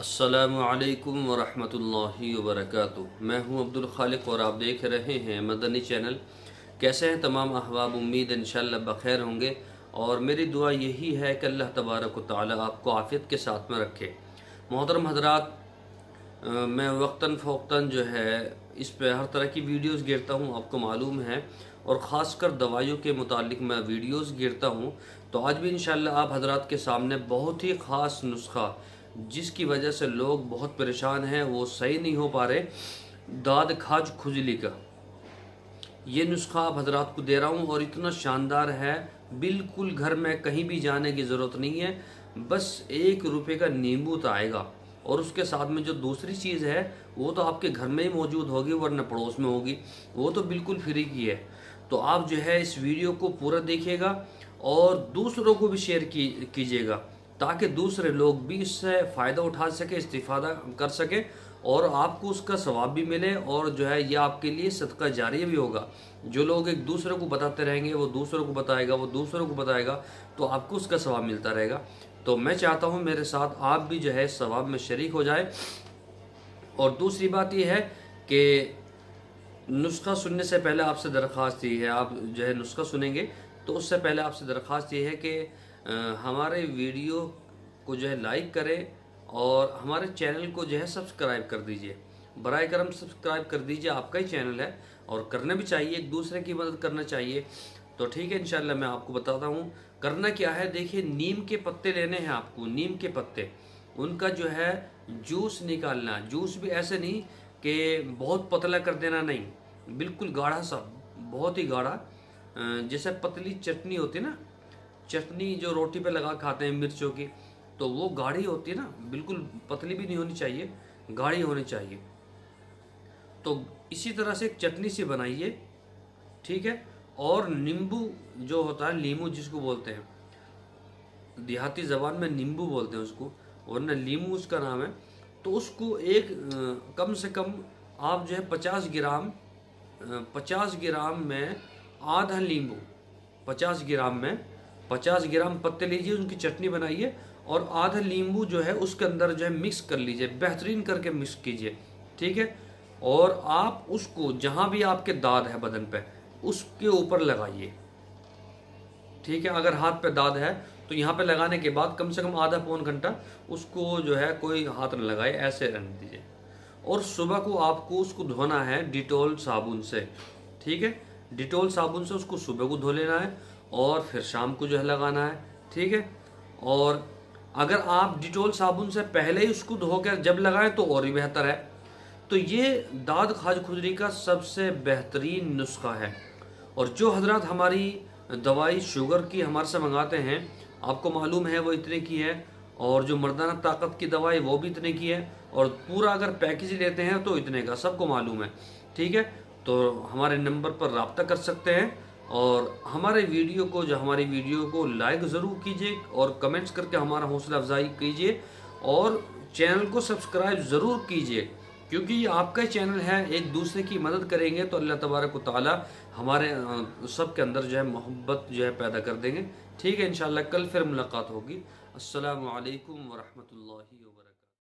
अस्सलामु अलैकुम वरहमतुल्लाहि वबरकातुहू। मैं हूं अब्दुल खालिक और आप देख रहे हैं मदनी चैनल। कैसे हैं तमाम अहबाब? उम्मीद इंशाअल्लाह बखैर होंगे और मेरी दुआ यही है कि अल्लाह तबारक व तआला आपको आफ़ियत के साथ में रखे। मोहतरम हज़रात, मैं वक्तन फ़ौक्तन जो है इस पे हर तरह की वीडियोस गिरता हूँ, आपको मालूम है, और ख़ासकर दवाइयों के मुतालिक मैं वीडियोस गिरता हूँ। तो आज भी इंशाअल्लाह आप हज़रात के सामने बहुत ही ख़ास नुस्खा, जिसकी वजह से लोग बहुत परेशान हैं, वो सही नहीं हो पा रहे, दाद खाज खुजली का ये नुस्खा आप हजरात को दे रहा हूँ और इतना शानदार है, बिल्कुल घर में कहीं भी जाने की ज़रूरत नहीं है। बस 1 रुपये का नींबू तो आएगा और उसके साथ में जो दूसरी चीज़ है वो तो आपके घर में ही मौजूद होगी, वरना पड़ोस में होगी, वो तो बिल्कुल फ्री की है। तो आप जो है इस वीडियो को पूरा देखिएगा और दूसरों को भी शेयर कीजिएगा, ताकि दूसरे लोग भी इससे फ़ायदा उठा सके, इस्तिफ़ादा कर सके और आपको उसका सवाब भी मिले, और जो है यह आपके लिए सदका जारिया भी होगा। जो लोग एक दूसरे को बताते रहेंगे, वो दूसरों को बताएगा, वो दूसरों को बताएगा, तो आपको उसका सवाब मिलता रहेगा। तो मैं चाहता हूँ मेरे साथ आप भी जो है सवाब में शरीक हो जाए। और दूसरी बात यह है कि नुस्खा सुनने से पहले आपसे दरख्वास्त ये है, आप जो है नुस्खा सुनेंगे तो उससे पहले आपसे दरख्वास्त ये है कि हमारे वीडियो को जो है लाइक करें और हमारे चैनल को जो है सब्सक्राइब कर दीजिए। बराए करम सब्सक्राइब कर दीजिए, आपका ही चैनल है और करना भी चाहिए, एक दूसरे की मदद करना चाहिए। तो ठीक है, इंशाल्लाह मैं आपको बताता हूँ करना क्या है। देखिए, नीम के पत्ते लेने हैं आपको, नीम के पत्ते, उनका जो है जूस निकालना। जूस भी ऐसे नहीं कि बहुत पतला कर देना, नहीं, बिल्कुल गाढ़ा सा, बहुत ही गाढ़ा, जैसे पतली चटनी होती है ना, चटनी जो रोटी पे लगा खाते हैं मिर्चों की, तो वो गाढ़ी होती है ना, बिल्कुल पतली भी नहीं होनी चाहिए, गाढ़ी होनी चाहिए। तो इसी तरह से एक चटनी सी बनाइए, ठीक है। और नींबू जो होता है, लीमू जिसको बोलते हैं, देहाती ज़बान में नींबू बोलते हैं उसको, वरना लीमू उसका नाम है। तो उसको एक कम से कम आप जो है 50 ग्राम में आधा नींबू, 50 ग्राम में 50 ग्राम पत्ते लीजिए, उनकी चटनी बनाइए और आधा नींबू जो है उसके अंदर जो है मिक्स कर लीजिए, बेहतरीन करके मिक्स कीजिए, ठीक है। और आप उसको जहाँ भी आपके दाद है बदन पे, उसके ऊपर लगाइए, ठीक है। अगर हाथ पे दाद है तो यहाँ पे लगाने के बाद कम से कम आधा पौन घंटा उसको जो है कोई हाथ न लगाए, ऐसे रहने दीजिए। और सुबह को आपको उसको धोना है डिटॉल साबुन से, ठीक है। डिटॉल साबुन से उसको सुबह को धो लेना है और फिर शाम को जो है लगाना है, ठीक है। और अगर आप डिटॉल साबुन से पहले ही उसको धोकर जब लगाएं तो और भी बेहतर है। तो ये दाद खाज खुजली का सबसे बेहतरीन नुस्खा है। और जो हजरत हमारी दवाई शुगर की हमारे से मंगाते हैं, आपको मालूम है वो इतने की है, और जो मर्दाना ताकत की दवाई वो भी इतने की है, और पूरा अगर पैकेज लेते हैं तो इतने का, सबको मालूम है, ठीक है। तो हमारे नंबर पर रब्ता कर सकते हैं और हमारे वीडियो को, जो हमारी वीडियो को लाइक ज़रूर कीजिए और कमेंट्स करके हमारा हौसला अफजाई कीजिए और चैनल को सब्सक्राइब ज़रूर कीजिए, क्योंकि ये आपका ही चैनल है। एक दूसरे की मदद करेंगे तो अल्लाह तबारक व तआला हमारे सब के अंदर जो है मोहब्बत जो है पैदा कर देंगे, ठीक है। इंशाअल्लाह कल फिर मुलाकात होगी। अस्सलामु अलैकुम वरहमतुल्लाहि